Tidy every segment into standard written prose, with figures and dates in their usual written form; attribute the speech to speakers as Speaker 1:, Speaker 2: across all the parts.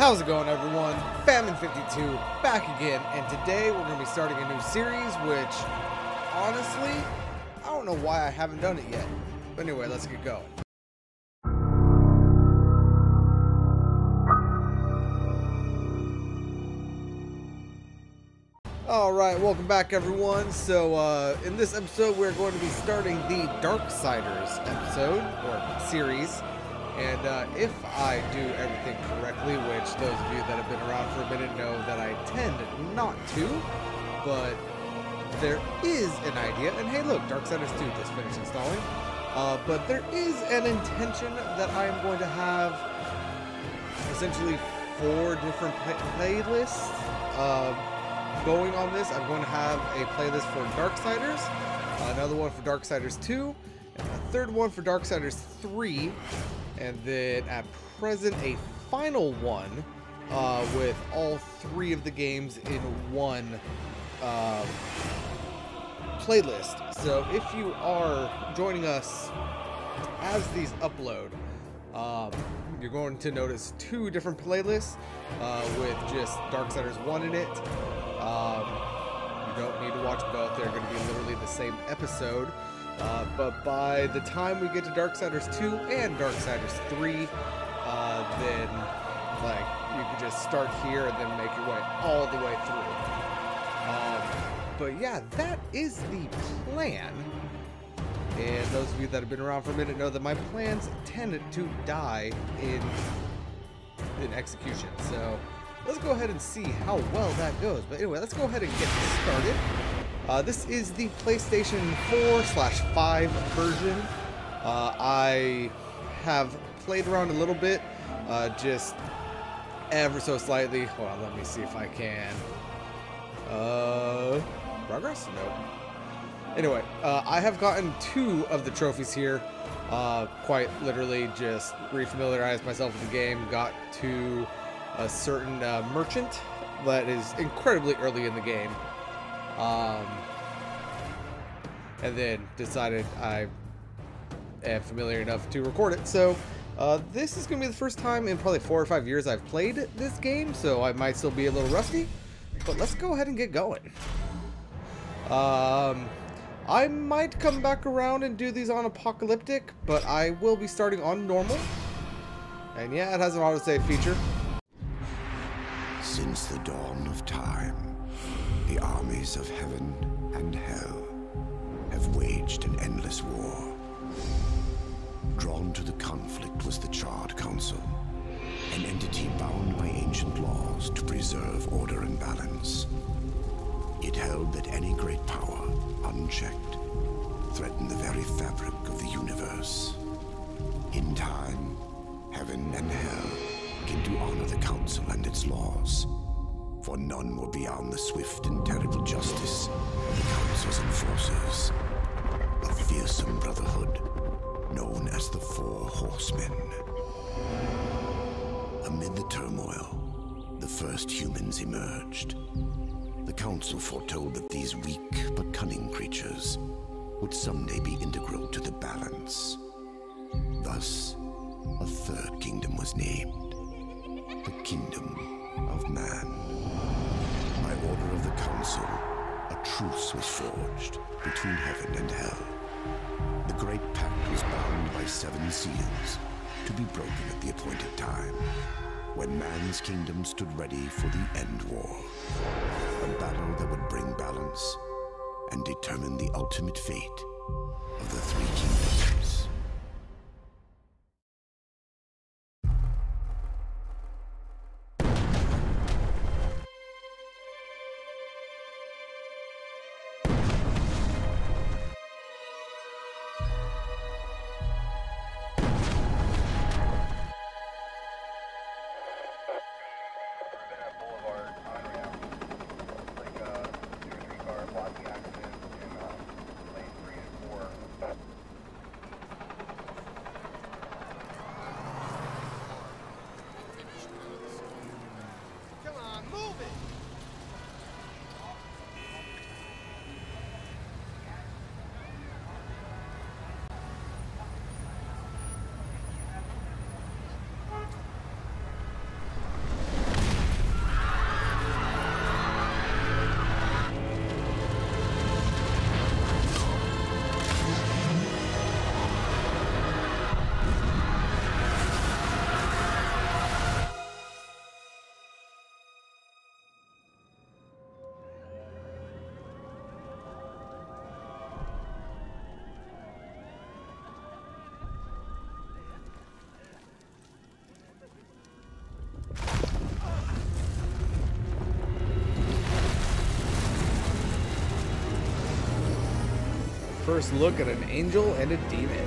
Speaker 1: How's it going, everyone? Famine52 back again, and today we're going to be starting a new series, which, honestly, I don't know why I haven't done it yet. But anyway, let's get going. Alright, welcome back, everyone. So, in this episode, we're going to be starting the Darksiders episode, or series. And if I do everything correctly, which those of you that have been around for a minute know that I tend not to, but there is an idea, and hey look, Darksiders 2 just finished installing, but there is an intention that I am going to have essentially 4 different playlists going on this. I'm going to have a playlist for Darksiders, another one for Darksiders 2, and a third one for Darksiders 3, and then at present a final one with all 3 of the games in one playlist. So if you are joining us as these upload, you're going to notice 2 different playlists with just Darksiders 1 in it. You don't need to watch both. They're going to be literally the same episode. But by the time we get to Darksiders 2 and Darksiders 3, then like you can just start here and then make your way all the way through. But yeah, that is the plan. And those of you that have been around for a minute know that my plans tend to die in execution. So let's go ahead and see how well that goes. But anyway, let's go ahead and get started. This is the PlayStation 4/5 version. I have played around a little bit, just ever so slightly. Hold on, let me see if I can. Progress? Nope. Anyway, I have gotten 2 of the trophies here. Quite literally just refamiliarized myself with the game. Got to a certain merchant that is incredibly early in the game. And then decided I am familiar enough to record it. So this is going to be the first time in probably 4 or 5 years I've played this game, so I might still be a little rusty. But let's go ahead and get going. I might come back around and do these on apocalyptic, but I will be starting on normal. And yeah, it has an autosave feature.
Speaker 2: Since the dawn of time, the armies of heaven and hell have waged an endless war. Drawn to the conflict was the Charred Council, an entity bound by ancient laws to preserve order and balance. It held that any great power, unchecked, threatened the very fabric of the universe. In time, heaven and hell came to honor the Council and its laws, for none were beyond the swift and terrible justice of the Council's enforcers, a fearsome brotherhood known as the 4 Horsemen. Amid the turmoil, the first humans emerged. The Council foretold that these weak but cunning creatures would someday be integral to the balance. Thus, a 3rd kingdom was named, the Kingdom of Man. By order of the Council, a truce was forged between heaven and hell. The Great Pact was bound by 7 seals, to be broken at the appointed time, when man's kingdom stood ready for the end war. A battle that would bring balance and determine the ultimate fate of the 3 kingdoms.
Speaker 1: first look at an angel and a demon.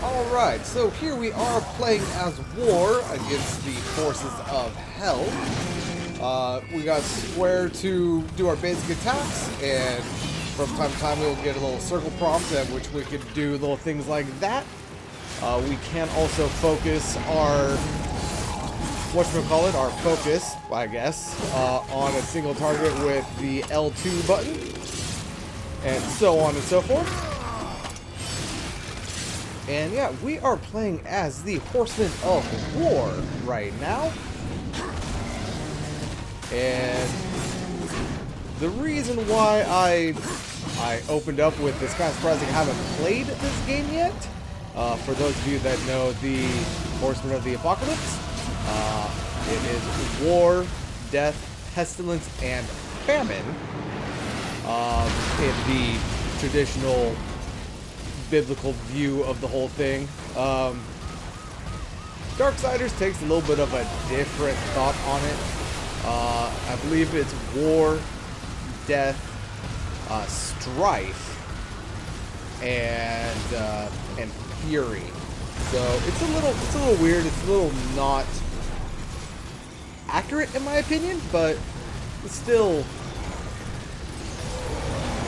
Speaker 1: Alright, so here we are playing as War against the forces of Hell. We got square to do our basic attacks, and from time to time we'll get a little circle prompt at which we could do little things like that. We can also focus our, our focus, I guess, on a single target with the L2 button, and so on and so forth. And yeah, we are playing as the Horsemen of War right now. And the reason why I opened up with this kind of surprising, I haven't played this game yet. For those of you that know the Horsemen of the Apocalypse, it is war, death, pestilence, and famine. In the traditional biblical view of the whole thing. Darksiders takes a little bit of a different thought on it. I believe it's war, death, strife, and fury. So it's a little weird. It's a little not accurate in my opinion, but it's still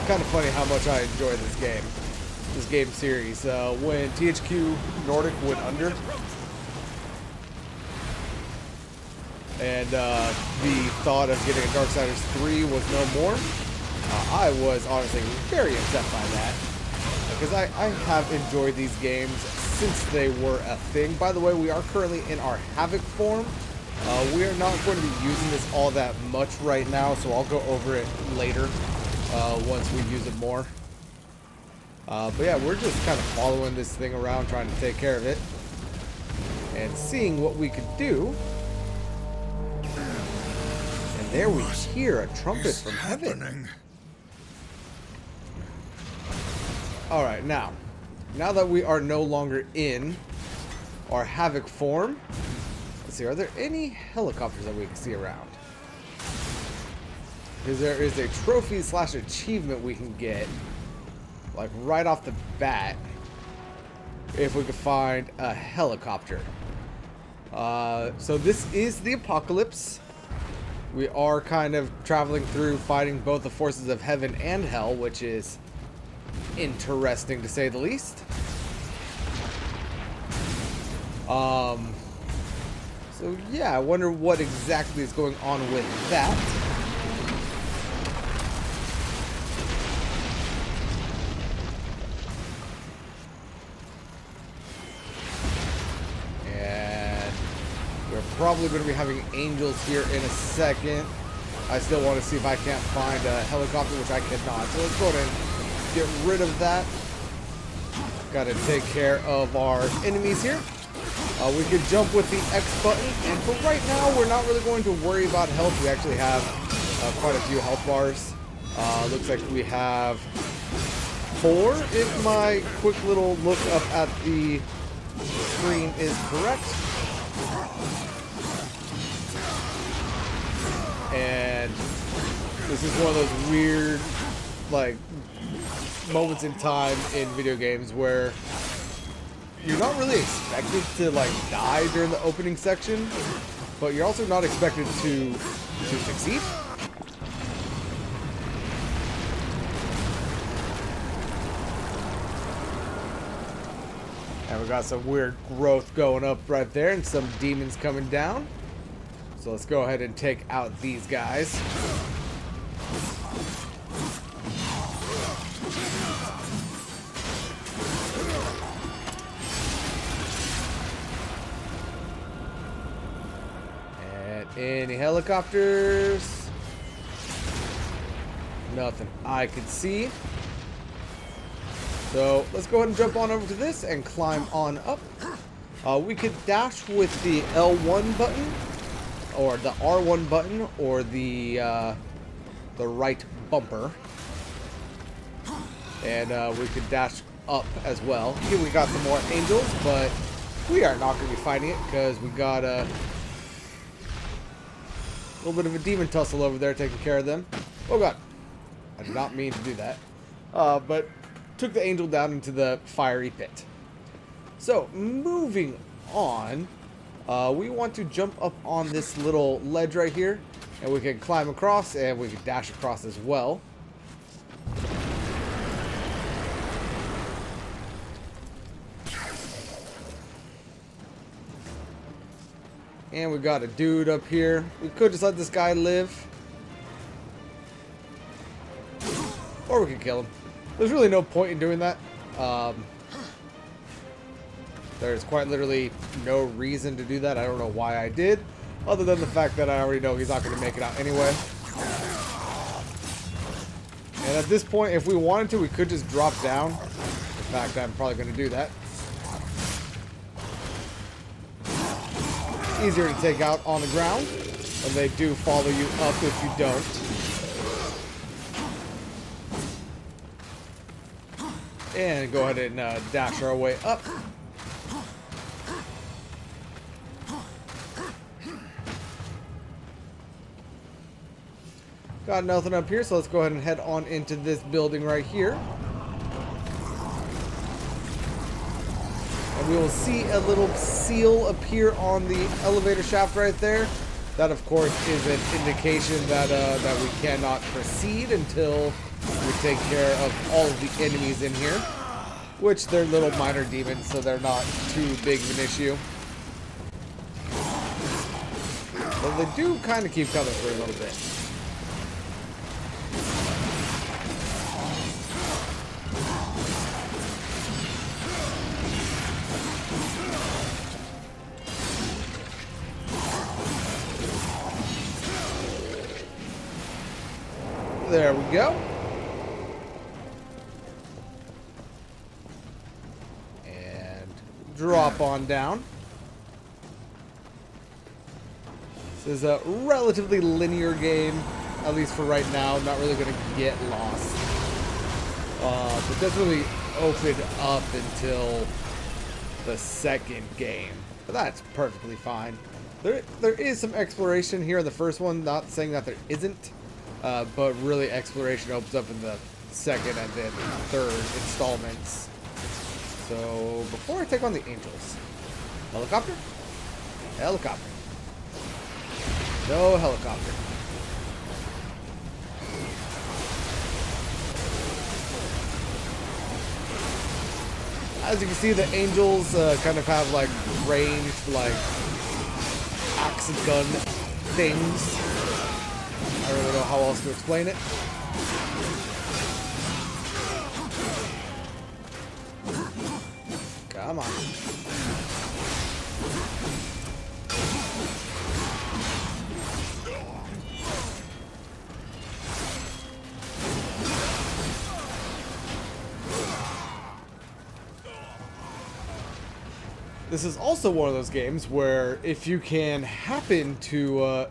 Speaker 1: kind of funny how much I enjoy this game series. When THQ Nordic went under, and the thought of getting a Darksiders 3 was no more, I was honestly very upset by that, because I have enjoyed these games since they were a thing. By the way, we are currently in our Havoc form. We are not going to be using this all that much right now, so I'll go over it later once we use it more. But yeah, we're just kind of following this thing around, trying to take care of it, and seeing what we could do. And there we hear a trumpet from heaven. Alright, now that we are no longer in our Havoc form, let's see, are there any helicopters that we can see around? Because there is a trophy / achievement we can get, like right off the bat, if we could find a helicopter. So this is the Apocalypse. We are kind of traveling through, fighting both the forces of heaven and hell, which is interesting to say the least. So yeah, I wonder what exactly is going on with that. Probably going to be having angels here in a second. I still want to see if I can't find a helicopter, which I cannot. So let's go ahead and get rid of that. Got to take care of our enemies here. We could jump with the X button, and for right now, we're not really going to worry about health. We actually have quite a few health bars. Looks like we have 4, if my quick little look up at the screen is correct. And this is one of those weird, like, moments in time in video games where you're not really expected to like die during the opening section, but you're also not expected to succeed. And we got some weird growth going up right there and some demons coming down. So let's go ahead and take out these guys. And any helicopters? Nothing I could see. So let's go ahead and jump on over to this and climb on up. We could dash with the L1 button, or the R1 button, or the right bumper. And we could dash up as well. Here we got some more angels, but we are not going to be fighting it because we got a little bit of a demon tussle over there taking care of them. Oh god, I did not mean to do that. But took the angel down into the fiery pit. So, moving on, we want to jump up on this little ledge right here, and we can climb across, and we can dash across as well. And we got a dude up here. We could just let this guy live, or we could kill him. There's really no point in doing that. There's quite literally no reason to do that. I don't know why I did, other than the fact that I already know he's not going to make it out anyway. And at this point, if we wanted to, we could just drop down. In fact, I'm probably going to do that. Easier to take out on the ground, and they do follow you up if you don't. And go ahead and dash our way up. Got nothing up here, so let's go ahead and head on into this building right here. And we will see a little seal appear on the elevator shaft right there. That, of course, is an indication that that we cannot proceed until we take care of all of the enemies in here, which they're little minor demons, so they're not too big of an issue. But they do kind of keep coming for a little bit. There we go. And drop on down. This is a relatively linear game, at least for right now. Not really going to get lost. But doesn't really open up until the second game. But that's perfectly fine. There is some exploration here in the first one, not saying that there isn't. But really, exploration opens up in the second and then third installments. So, before I take on the angels, helicopter? Helicopter. No helicopter. As you can see, the angels kind of have like ranged, like axe and gun things. I don't really know how else to explain it. Come on. This is also one of those games where if you can happen to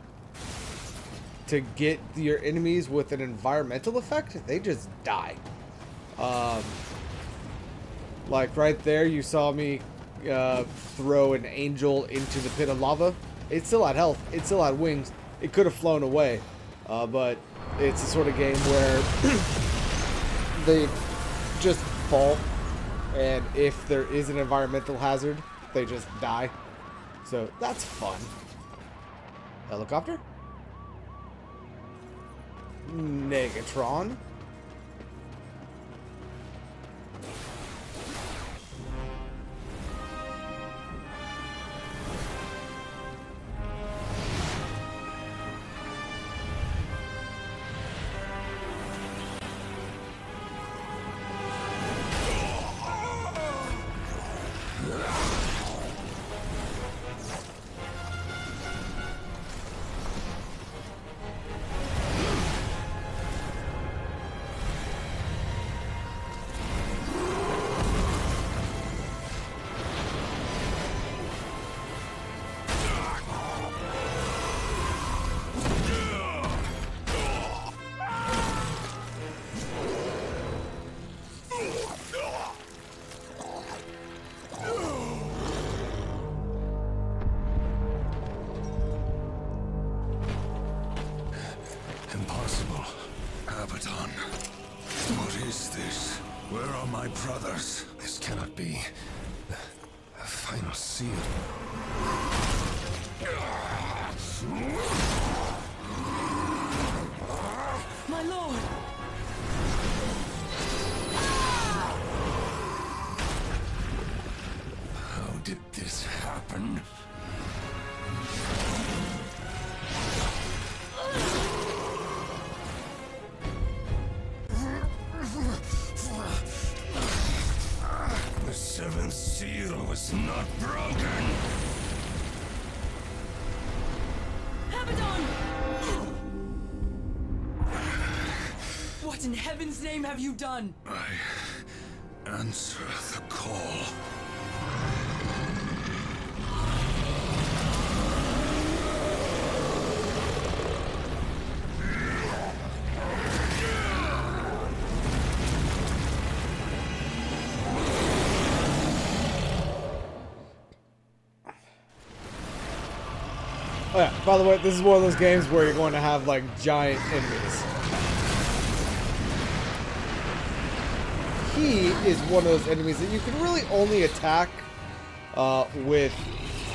Speaker 1: get your enemies with an environmental effect, they just die. Like right there, you saw me throw an angel into the pit of lava. It still had health. It still had wings. It could have flown away. But it's the sort of game where they just fall And if there is an environmental hazard, they just die. So that's fun. Helicopter? Negatron?
Speaker 2: Impossible. Abaddon. What is this? Where are my brothers? This cannot be. The final seal.
Speaker 3: My lord!
Speaker 2: How did this happen? The seventh seal was not broken.
Speaker 3: Abaddon! What in heaven's name have you done?
Speaker 2: I answer the call.
Speaker 1: Oh yeah, by the way, this is one of those games where you're going to have like giant enemies. He is one of those enemies that you can really only attack with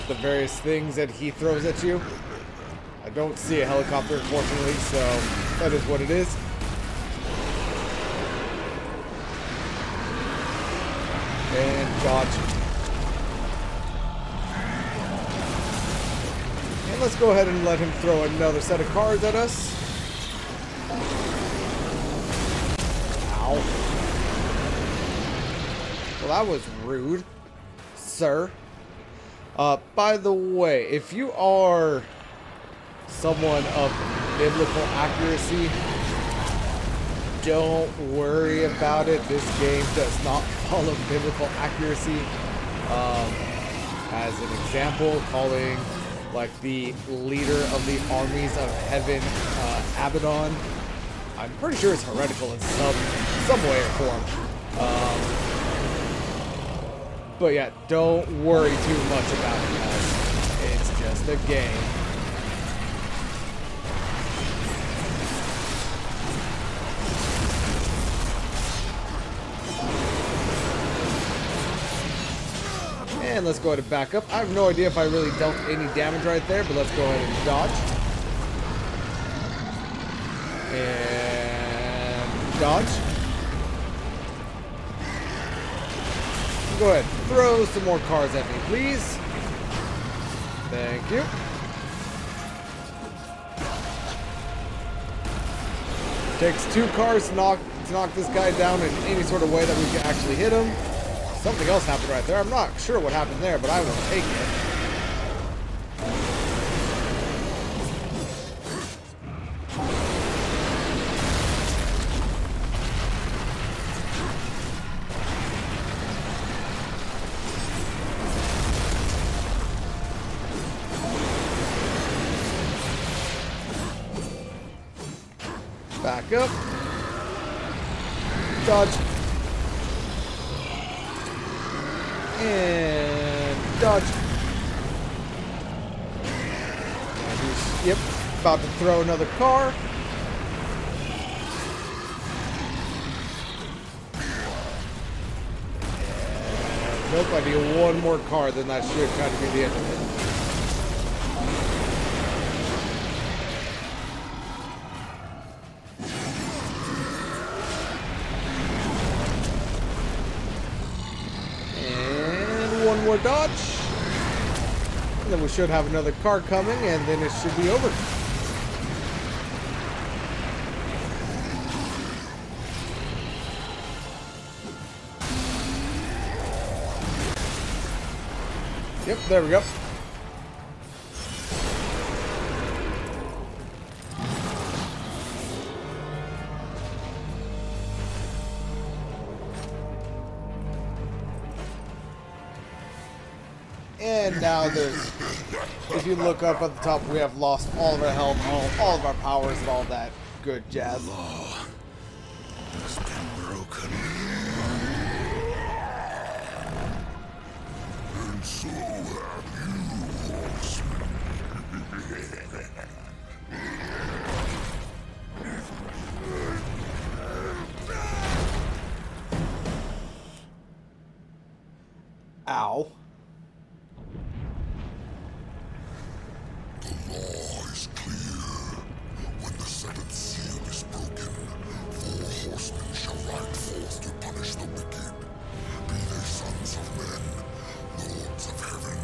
Speaker 1: the various things that he throws at you. I don't see a helicopter, unfortunately, so that is what it is. And dodge. And let's go ahead and let him throw another set of cards at us. Ow. Well, that was rude, sir. By the way, if you are someone of biblical accuracy, don't worry about it. This game does not follow biblical accuracy. As an example, calling like the leader of the armies of heaven Abaddon, I'm pretty sure it's heretical in some way or form. But yeah, don't worry too much about it, guys. It's just a game. And let's go ahead and back up. I have no idea if I really dealt any damage right there, but let's go ahead and dodge. And dodge. Go ahead, throw some more cards at me, please. Thank you. Takes 2 cards to knock this guy down in any sort of way that we can actually hit him. Something else happened right there. I'm not sure what happened there, but I will take it. Back up. Dodge. And dodge. Yep. About to throw another car. Nope, I need one more card, then that should kind of be the end of it. And one more dodge. And then we should have another card coming, and then it should be over. Yep, there we go. And now there's, if you look up at the top, we have lost all of our health, all of our powers, and all that good jazz.
Speaker 4: The law has been broken. And so have you, horseman.
Speaker 1: Ow.
Speaker 4: The law is clear. When the seventh seal is broken, 4 horsemen shall ride forth to punish the wicked. Be they sons of men, lords of heaven,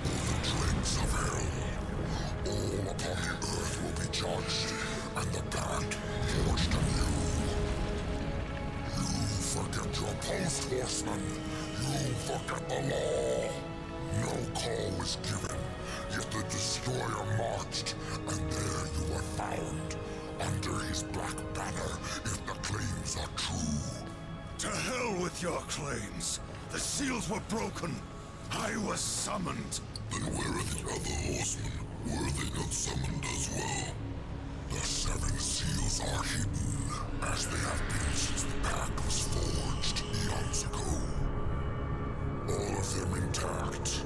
Speaker 4: or the dregs of hell. All upon the earth will be judged, and the bad forged anew. You forget your post, horseman. You forget the law. No call was given, yet the destroyer marched, and there you were found, under his black banner, if the claims are true. To hell with your claims! The seals were broken! I was summoned! Then where are the other horsemen? Were they not summoned as well? The 7 seals are hidden, as they have been since the pact was forged eons ago. All of them intact.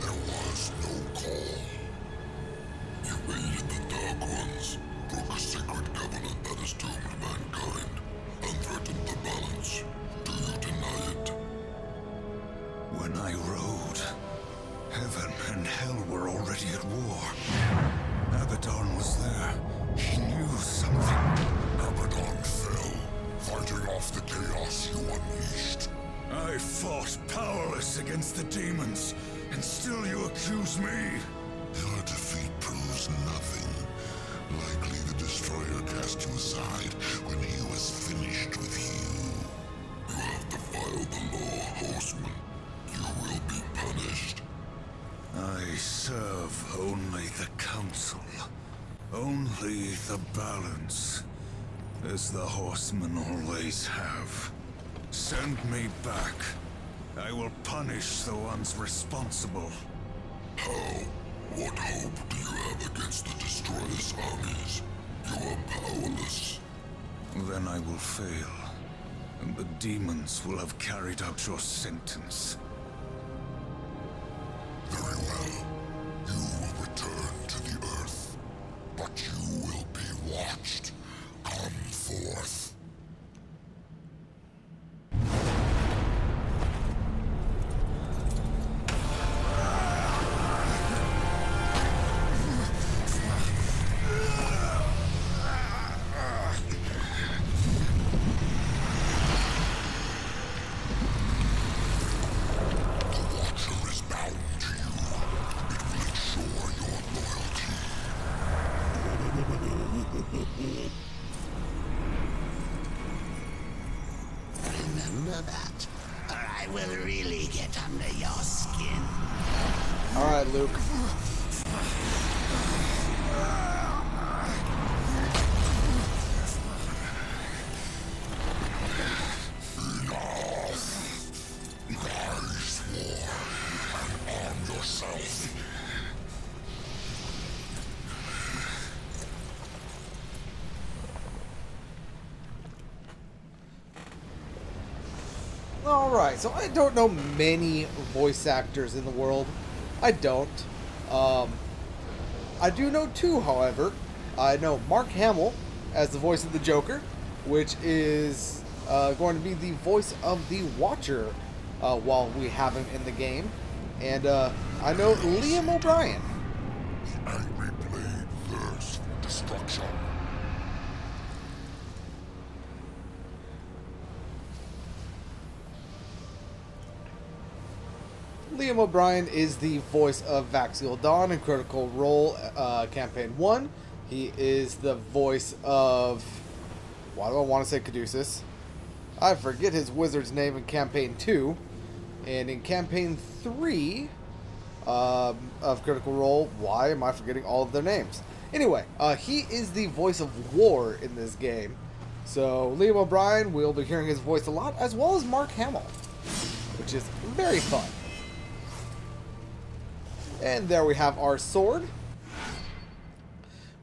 Speaker 4: There was no call. You aided the Dark Ones, broke a sacred covenant that has doomed mankind, and threatened the balance. Do you deny it? When I rode, heaven and hell were already at war. Abaddon was there. He knew something. Abaddon fell, fighting off the chaos you unleashed. I fought powerless against the demons, and still you accuse me? Your defeat proves nothing. Likely the Destroyer cast you aside when he was finished with you. You have defiled the law, horseman. You will be punished. I serve only the Council. Only the balance. As the horsemen always have. Send me back. I will punish the ones responsible. How? What hope do you have against the Destroyer's armies? You are powerless. Then I will fail, and the demons will have carried out your sentence. Very well. You will return to the Earth, but you will be watched. Come forth.
Speaker 2: Remember that, or I will really get under your skin.
Speaker 1: Alright, Luke.
Speaker 4: Rise, war, and arm yourself.
Speaker 1: Alright, so I don't know many voice actors in the world. I don't. I do know 2, however. I know Mark Hamill as the voice of the Joker, which is going to be the voice of the Watcher while we have him in the game. And I know Liam O'Brien.
Speaker 4: The angry blade thirsts for destruction.
Speaker 1: Liam O'Brien is the voice of Vaxial Dawn in Critical Role Campaign 1. He is the voice of... why do I want to say Caduceus? I forget his wizard's name in Campaign 2. And in Campaign 3 of Critical Role, why am I forgetting all of their names? Anyway, he is the voice of War in this game. So Liam O'Brien, we'll be hearing his voice a lot, as well as Mark Hamill, which is very fun. And there we have our sword,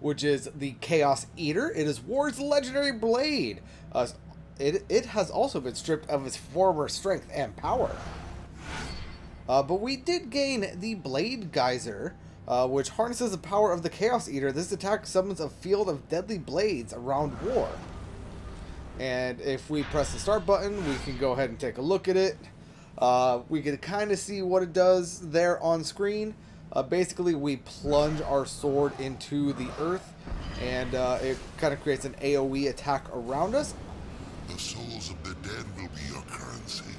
Speaker 1: which is the Chaos Eater. It is War's legendary blade. It has also been stripped of its former strength and power. But we did gain the Blade Geyser, which harnesses the power of the Chaos Eater. This attack summons a field of deadly blades around War. And if we press the start button, we can go ahead and take a look at it. We can kind of see what it does there on screen. Basically, we plunge our sword into the earth, and it kind of creates an AoE attack around us.
Speaker 4: The souls of the dead will be your currency.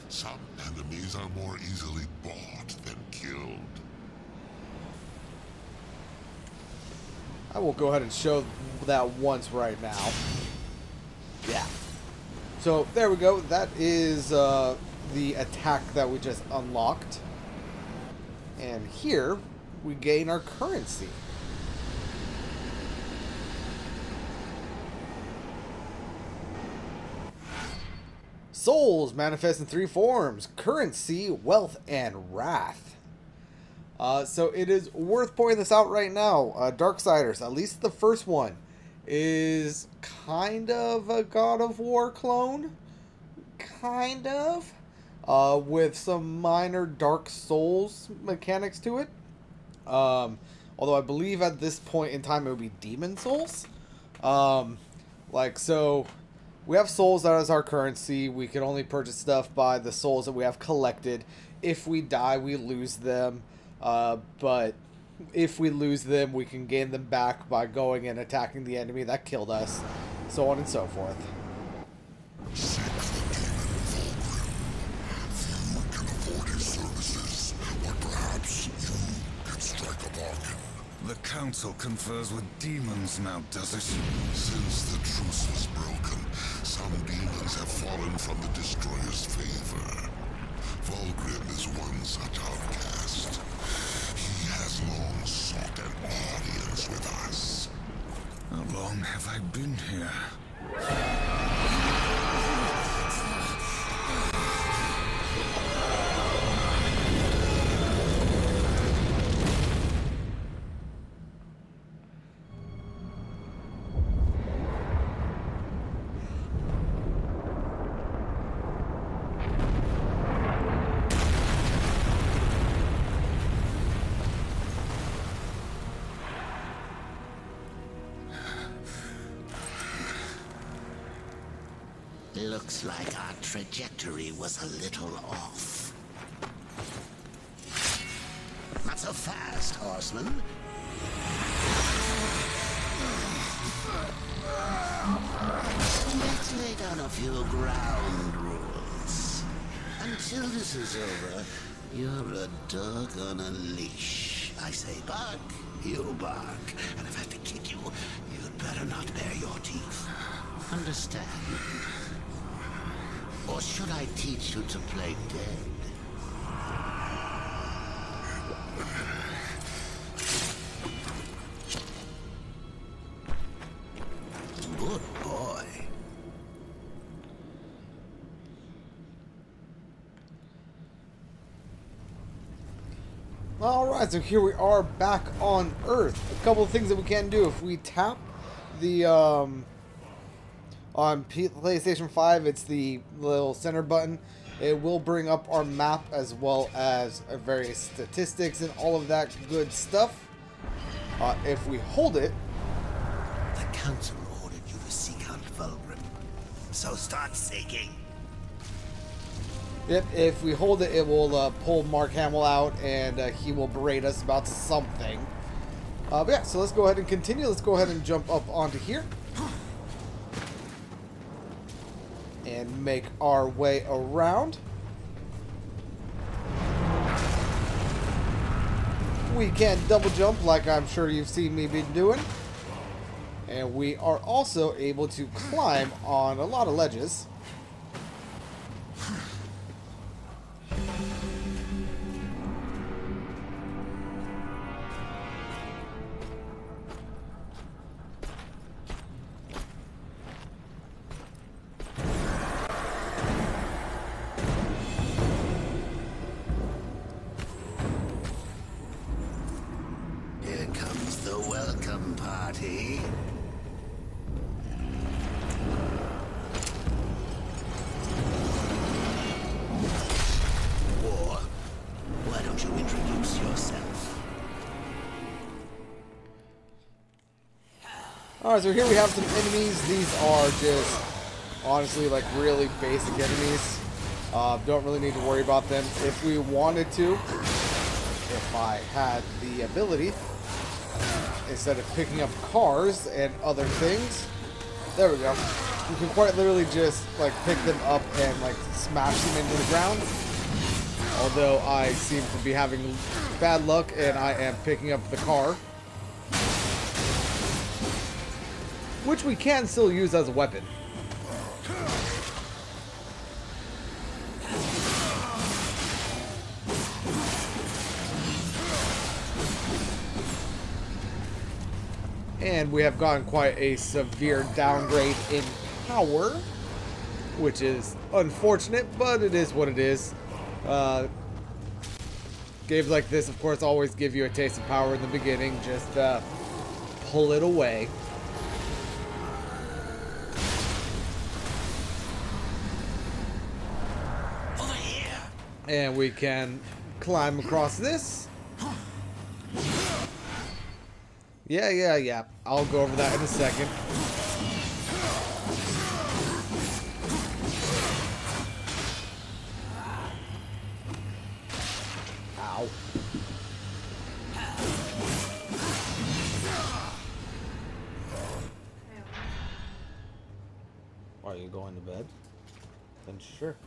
Speaker 4: Some enemies are more easily bought than killed.
Speaker 1: I will go ahead and show that once right now. Yeah. So, there we go. That is the attack that we just unlocked. And here, we gain our currency. Souls manifest in 3 forms: currency, wealth, and wrath. So it is worth pointing this out right now. Darksiders, at least the first one, is kind of a God of War clone. Kind of. With some minor Dark Souls mechanics to it. Although I believe at this point in time it would be Demon Souls. So we have souls that is our currency. We can only purchase stuff by the souls that we have collected. If we die, we lose them. But if we lose them, we can gain them back by going and attacking the enemy that killed us. So on and so forth.
Speaker 5: The Council confers with demons now, does it?
Speaker 4: Since the truce was broken, some demons have fallen from the Destroyer's favor. Vulgrim is one such outcast. He has long sought an audience with us.
Speaker 5: How long have I been here?
Speaker 2: Looks like our trajectory was a little off. Not so fast, horseman. Let's lay down a few ground rules. Until this is over, you're a dog on a leash. I say bark, you bark. And if I have to kick you, you'd better not bare your teeth. Understand? Or should I teach you to play dead? Good boy.
Speaker 1: Alright, so here we are back on Earth. A couple of things that we can do. If we tap the on PlayStation 5, it's the little center button. It will bring up our map as well as various statistics and all of that good stuff. If we hold it...
Speaker 2: The Council ordered you to seek out Vulgrim, so start seeking.
Speaker 1: Yep, if we hold it, it will pull Mark Hamill out, and he will berate us about something. But yeah, so let's go ahead and continue. Let's go ahead and jump up onto here. And make our way around. We can double jump like I'm sure you've seen me be doing. And we are also able to climb on a lot of ledges.
Speaker 2: Here comes the welcome party. War, why don't you introduce yourself?
Speaker 1: Alright, so here we have some enemies. These are just, honestly, like really basic enemies. Don't really need to worry about them. If we wanted to, if I had the ability, instead of picking up cars and other things, there we go. You can quite literally just like pick them up and like smash them into the ground. Although I seem to be having bad luck and I am picking up the car, which we can still use as a weapon. And we have gotten quite a severe downgrade in power, which is unfortunate, but it is what it is. Games like this, of course, always give you a taste of power in the beginning. Just pull it away.
Speaker 2: Over here.
Speaker 1: And we can climb across this. Yeah. I'll go over that in a second. Ow. Are you going to bed? Then sure.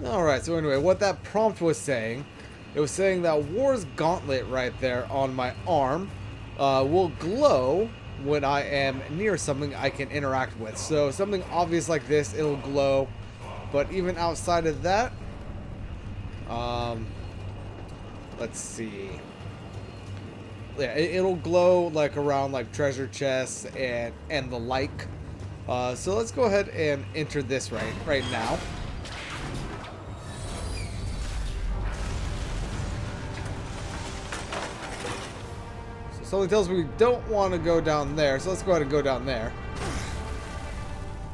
Speaker 1: Alright, so anyway, what that prompt was saying, it was saying that War's gauntlet right there on my arm will glow when I am near something I can interact with. So something obvious like this, it'll glow. But even outside of that, let's see. Yeah, it'll glow like around like treasure chests and the like. So let's go ahead and enter this right now. Something tells me we don't want to go down there, so let's go ahead and go down there.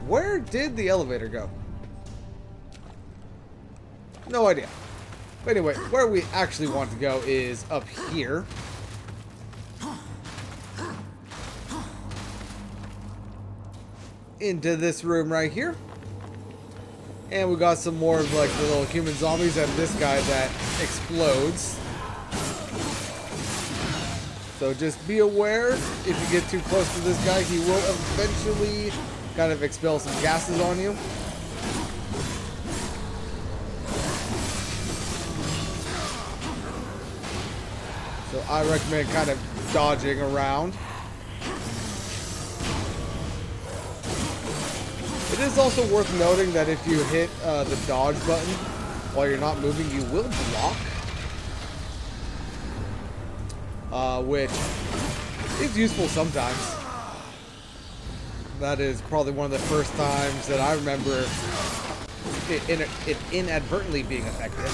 Speaker 1: Where did the elevator go? No idea. But anyway, where we actually want to go is up here. Into this room right here. And we got some more of like the little human zombies and this guy that explodes. So just be aware, if you get too close to this guy, he will eventually kind of expel some gases on you. So I recommend kind of dodging around. It is also worth noting that if you hit the dodge button while you're not moving, you will block. Which is useful sometimes. That is probably one of the first times that I remember it inadvertently being effective.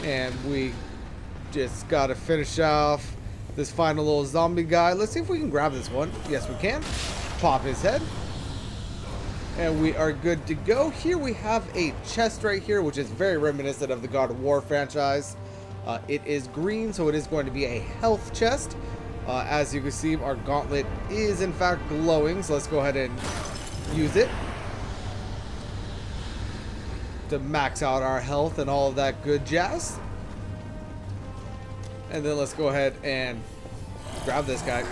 Speaker 1: And we just gotta finish off this final little zombie guy. Let's see if we can grab this one. Yes, we can. Pop his head. And we are good to go. Here we have a chest right here, which is very reminiscent of the God of War franchise. It is green, so it is going to be a health chest. As you can see, our gauntlet is in fact glowing, so let's go ahead and use it to max out our health and all of that good jazz. And then let's go ahead and grab this guy.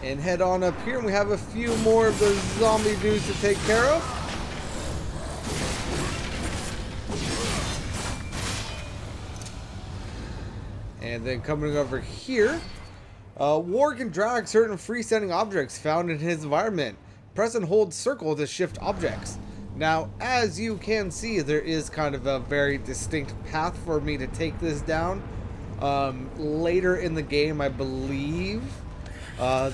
Speaker 1: And head on up here, and we have a few more of the zombie dudes to take care of. And then coming over here, War can drag certain freestanding objects found in his environment. Press and hold circle to shift objects. Now, as you can see, there is kind of a very distinct path for me to take this down. Later in the game, I believe,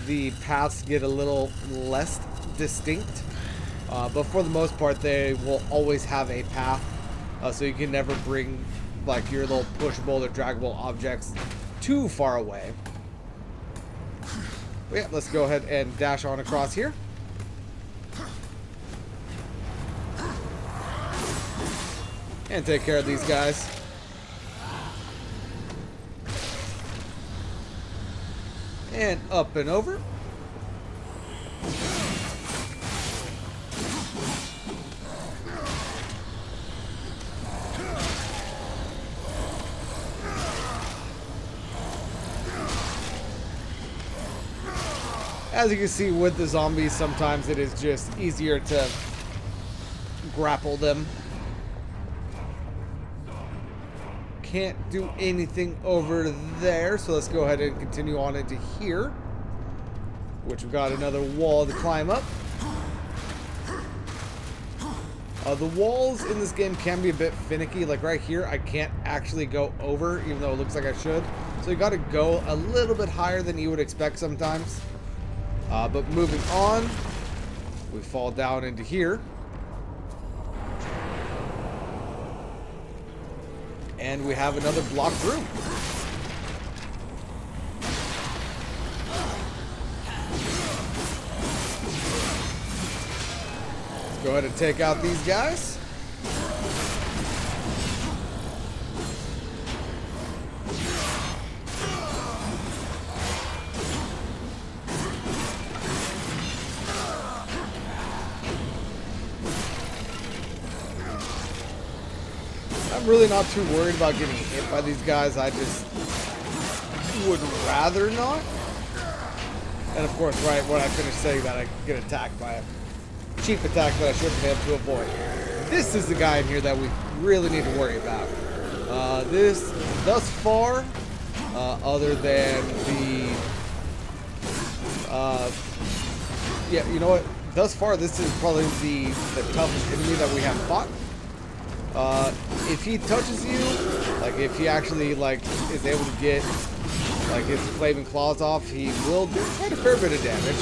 Speaker 1: the paths get a little less distinct. But for the most part, they will always have a path. So you can never bring like your little pushable or draggable objects too far away. But yeah, let's go ahead and dash on across here. And take care of these guys. And up and over. As you can see with the zombies, sometimes it is just easier to grapple them. Can't do anything over there, so let's go ahead and continue on into here, which we've got another wall to climb up. The walls in this game can be a bit finicky. Like right here, I can't actually go over, even though it looks like I should. So you got to go a little bit higher than you would expect sometimes. But moving on, we fall down into here. And we have another blocked room. Let's go ahead and take out these guys. I'm really not too worried about getting hit by these guys. I just would rather not. And of course, right when I finish saying that, I get attacked by a cheap attack that I should have been able to avoid. This is the guy in here that we really need to worry about. This, thus far, other than the... yeah, you know what? Thus far, this is probably the toughest enemy that we have fought. If he touches you, like if he actually like is able to get like his flaming claws off, he will do quite a fair bit of damage.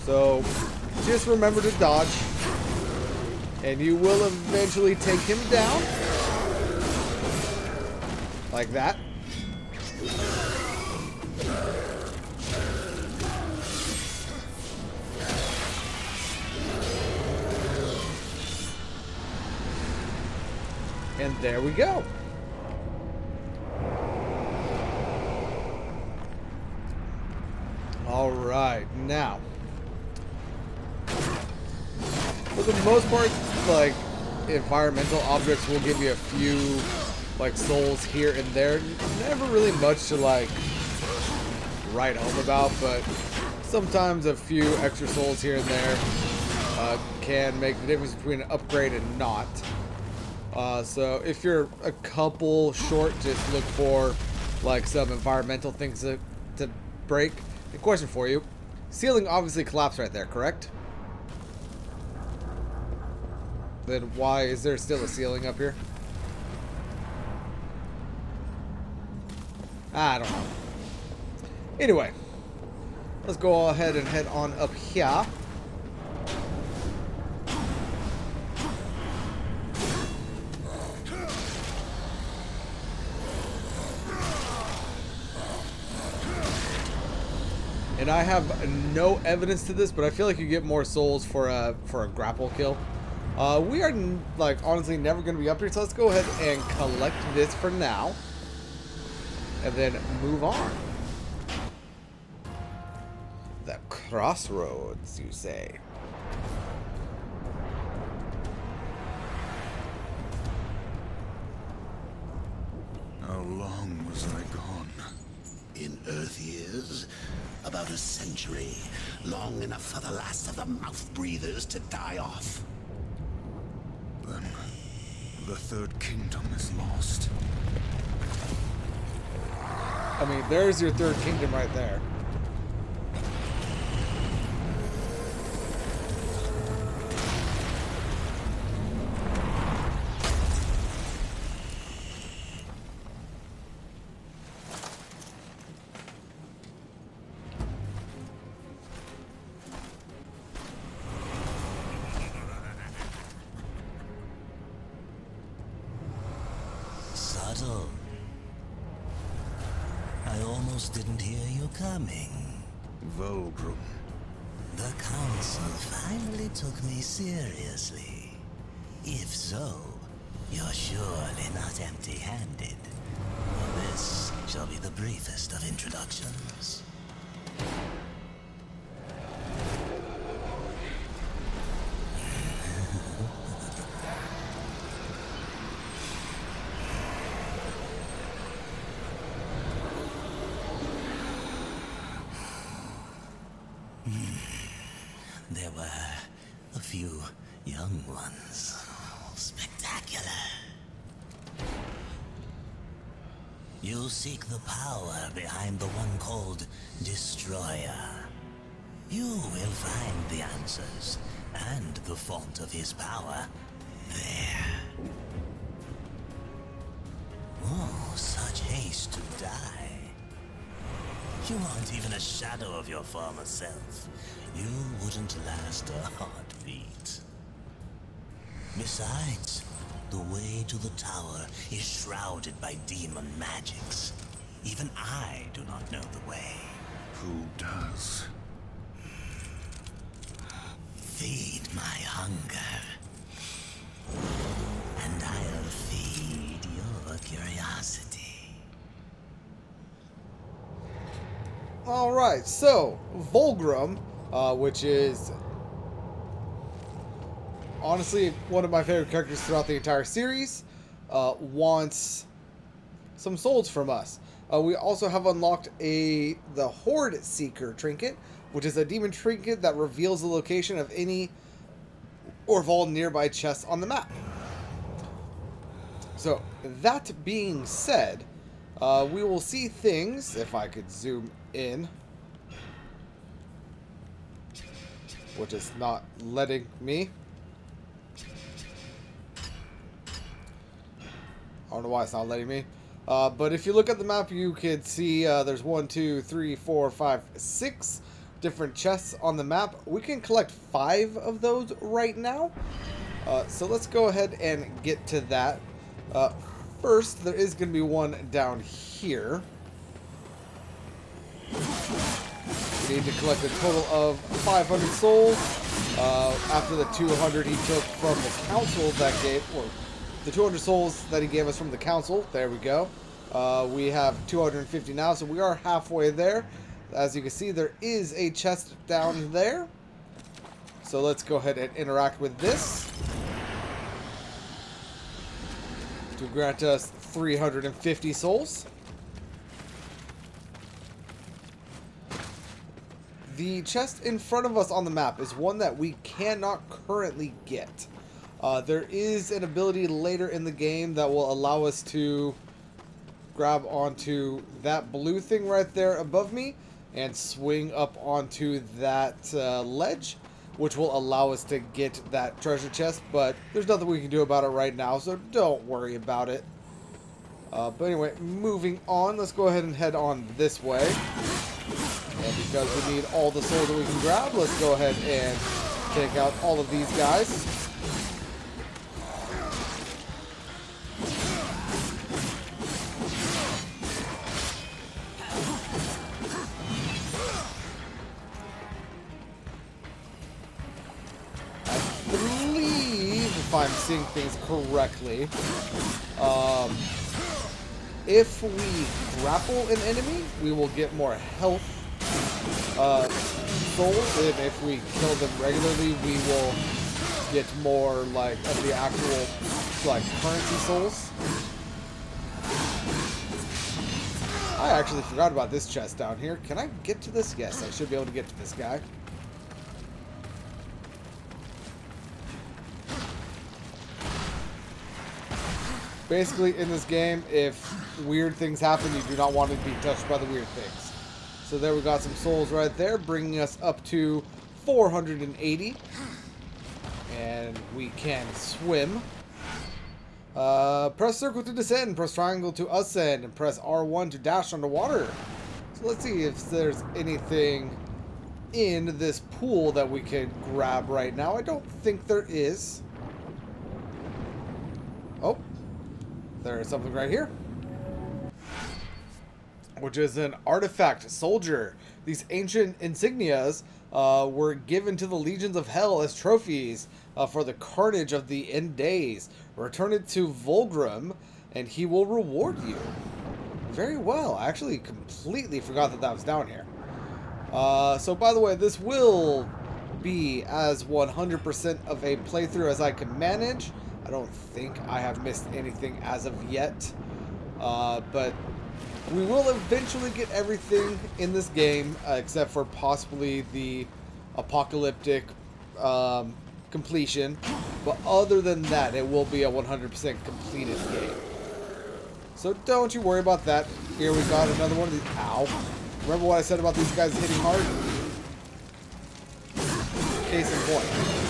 Speaker 1: So just remember to dodge, and you will eventually take him down like that. And there we go. All right, now, for the most part, like, environmental objects will give you a few, like, souls here and there. Never really much to, like, write home about, but sometimes a few extra souls here and there can make the difference between an upgrade and not. So if you're a couple short, just look for like some environmental things to break. A question for you. Ceiling obviously collapsed right there, correct? Then why is there still a ceiling up here? I don't know. Anyway, let's go ahead and head on up here. And I have no evidence to this, but I feel like you get more souls for a grapple kill. We are like honestly never going to be up here, so let's go ahead and collect this for now, and then move on. The crossroads, you say?
Speaker 5: How long was I gone?
Speaker 2: In Earth years, about a century. Long enough for the last of the mouth breathers to die off.
Speaker 5: Then, the Third Kingdom is lost.
Speaker 1: I mean, there's your Third Kingdom right there.
Speaker 6: Subtle. I almost didn't hear you coming.
Speaker 5: Vulgrim.
Speaker 6: The Council finally took me seriously. If so, you're surely not empty-handed. This shall be the briefest of introductions. There were a few young ones. Spectacular. You seek the power behind the one called Destroyer. You will find the answers and the font of his power there. Oh, such haste to die. You aren't even a shadow of your former self. You wouldn't last a heartbeat. Besides, the way to the tower is shrouded by demon magics. Even I do not know the way.
Speaker 5: Who does?
Speaker 6: Feed my hunger, and I'll feed your curiosity.
Speaker 1: Alright, so Vulgrim, which is honestly one of my favorite characters throughout the entire series, wants some souls from us. We also have unlocked the Horde Seeker trinket, which is a demon trinket that reveals the location of any or of all nearby chests on the map. So, that being said, we will see things, if I could zoom in, which is not letting me. I don't know why it's not letting me. But if you look at the map, you can see there's 1, 2, 3, 4, 5, 6 different chests on the map. We can collect 5 of those right now. So let's go ahead and get to that. First, there is going to be one down here. We need to collect a total of 500 souls. After the 200 he took from the council that gave, or the 200 souls that he gave us from the council. There we go. We have 250 now, so we are halfway there. As you can see, there is a chest down there. So let's go ahead and interact with this to grant us 350 souls. The chest in front of us on the map is one that we cannot currently get. There is an ability later in the game that will allow us to grab onto that blue thing right there above me and swing up onto that ledge, which will allow us to get that treasure chest, but there's nothing we can do about it right now, so don't worry about it. But anyway, moving on, let's go ahead and head on this way. And because we need all the souls that we can grab, let's go ahead and take out all of these guys. I'm seeing things correctly. If we grapple an enemy, we will get more health souls, and if we kill them regularly, we will get more like of the actual like currency souls. I actually forgot about this chest down here. Can I get to this? Yes, I should be able to get to this guy. Basically, in this game, if weird things happen, you do not want to be touched by the weird things. So there we got some souls right there, bringing us up to 480. And we can swim. Press circle to descend, press triangle to ascend, and press R1 to dash underwater. So let's see if there's anything in this pool that we can grab right now. I don't think there is. Oh, there is something right here, which is an artifact soldier. These ancient insignias were given to the legions of hell as trophies for the carnage of the end days. Return it to Volgrim, and he will reward you. Very well. I actually completely forgot that that was down here. So, by the way, this will be as 100% of a playthrough as I can manage. I don't think I have missed anything as of yet. But we will eventually get everything in this game, except for possibly the apocalyptic completion. But other than that, it will be a 100% completed game. So don't you worry about that. Here we got another one of these. Ow. Remember what I said about these guys hitting hard? Case in point.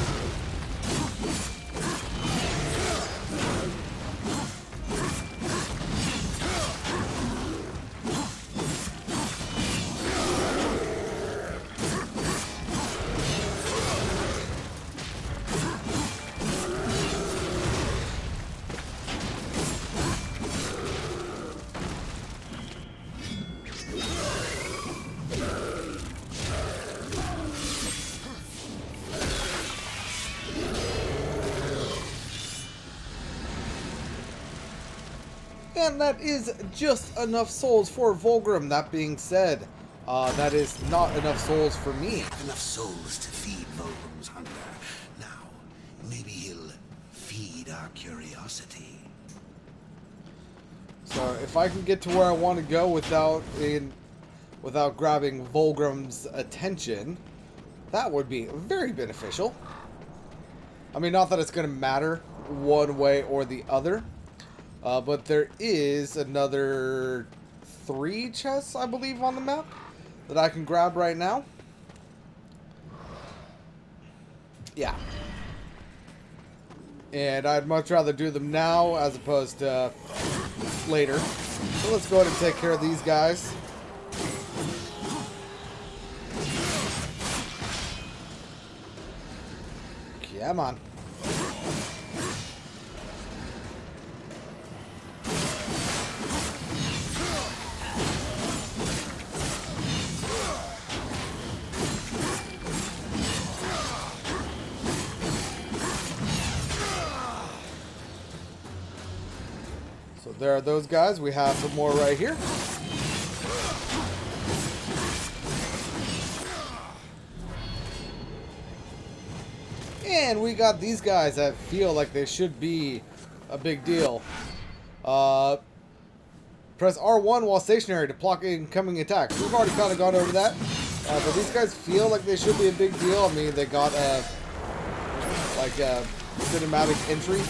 Speaker 1: And that is just enough souls for Volgrim. That being said, that is not enough souls for me.
Speaker 2: Enough souls to feed Volgrim's hunger. Now, maybe he'll feed our curiosity.
Speaker 1: So if I can get to where I want to go without grabbing Volgrim's attention, that would be very beneficial. I mean, not that it's going to matter one way or the other. But there is another 3 chests, I believe, on the map that I can grab right now. Yeah. And I'd much rather do them now as opposed to later. So let's go ahead and take care of these guys. Come on. So there are those guys. We have some more right here. And we got these guys that feel like they should be a big deal. Press R1 while stationary to block incoming attacks. We've already kind of gone over that. But these guys feel like they should be a big deal. I mean, they got a cinematic entry.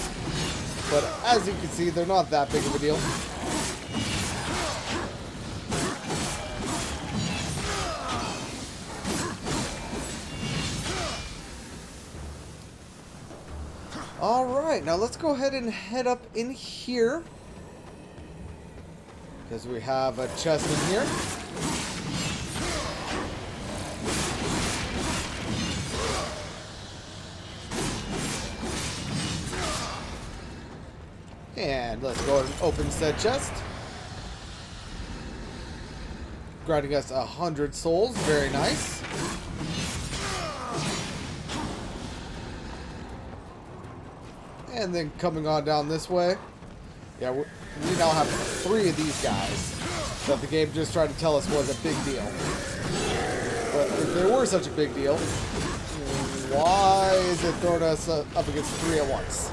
Speaker 1: But as you can see, they're not that big of a deal. Alright, now let's go ahead and head up in here. Because we have a chest in here. And let's go ahead and open said chest. Granting us 100 souls. Very nice. And then coming on down this way, yeah, we now have 3 of these guys that the game just tried to tell us was a big deal. But if they were such a big deal, why is it throwing us up against 3 at once?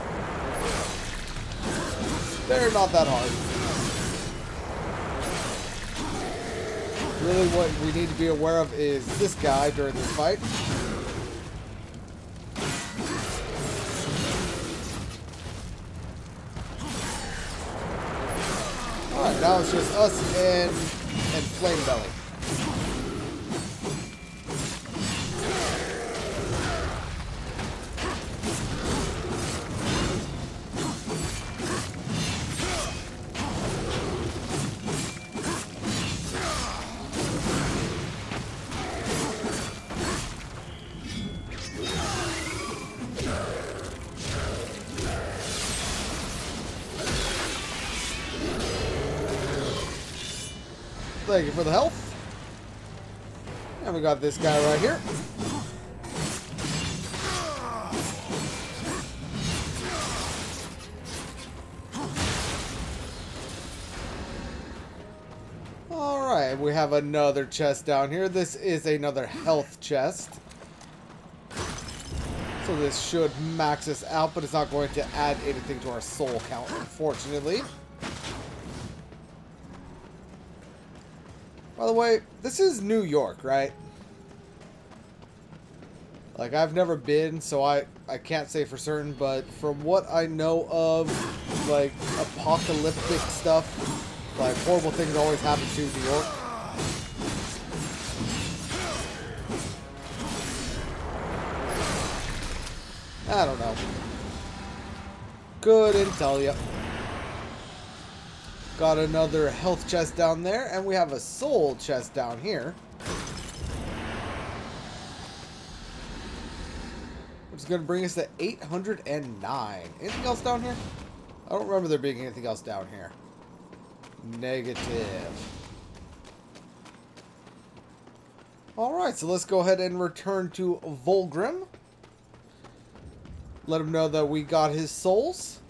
Speaker 1: They're not that hard. Really what we need to be aware of is this guy during this fight. Alright, now it's just us and Flame Belly. Thank you for the health. And we got this guy right here. Alright, we have another chest down here. This is another health chest. So this should max us out, but it's not going to add anything to our soul count, unfortunately. By the way, this is New York, right? Like, I've never been, so I can't say for certain, but from what I know of, like, apocalyptic stuff, like, horrible things always happen to New York. I don't know. Couldn't tell you. Got another health chest down there, and we have a soul chest down here. Which is going to bring us to 809. Anything else down here? I don't remember there being anything else down here. Negative. Alright, so let's go ahead and return to Volgrim. Let him know that we got his souls.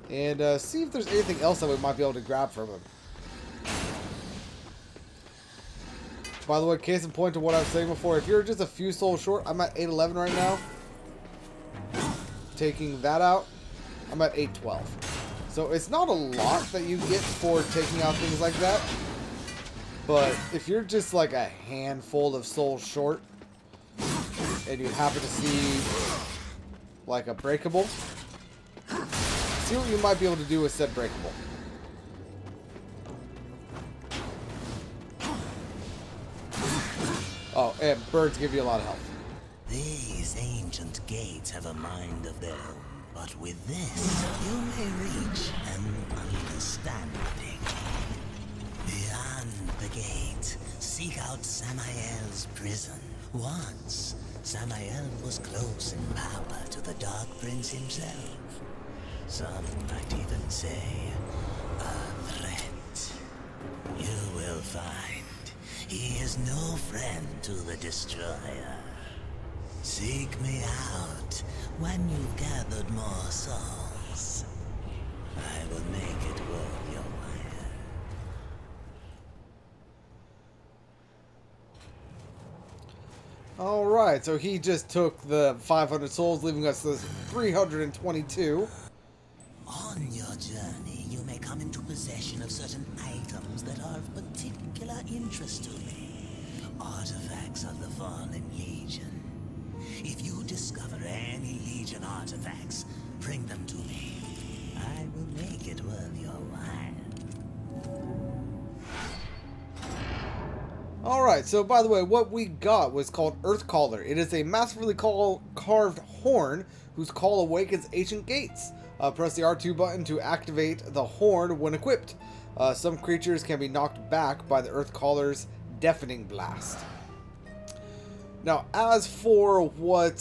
Speaker 1: And see if there's anything else that we might be able to grab from him. By the way, case in point to what I was saying before, if you're just a few souls short, I'm at 811 right now. Taking that out, I'm at 812. So it's not a lot that you get for taking out things like that. But if you're just like a handful of souls short, and you happen to see like a breakable, see what you might be able to do with said breakable. Oh, and birds give you a lot of health.
Speaker 6: These ancient gates have a mind of their own, but with this, you may reach an understanding. Beyond the gate, seek out Samael's prison. Once, Samael was close in power to the Dark Prince himself. Some might even say, a threat. You will find he is no friend to the Destroyer. Seek me out when you've gathered more souls. I will make it worth your while.
Speaker 1: Alright, so he just took the 500 souls, leaving us with 322.
Speaker 6: On your journey, you may come into possession of certain items that are of particular interest to me. Artifacts of the Fallen Legion. If you discover any Legion artifacts, bring them to me. I will make it worth your while.
Speaker 1: Alright, so by the way, what we got was called Earthcaller. It is a massively carved horn whose call awakens ancient gates. Press the R2 button to activate the horn when equipped. Some creatures can be knocked back by the Earthcaller's deafening blast. Now, as for what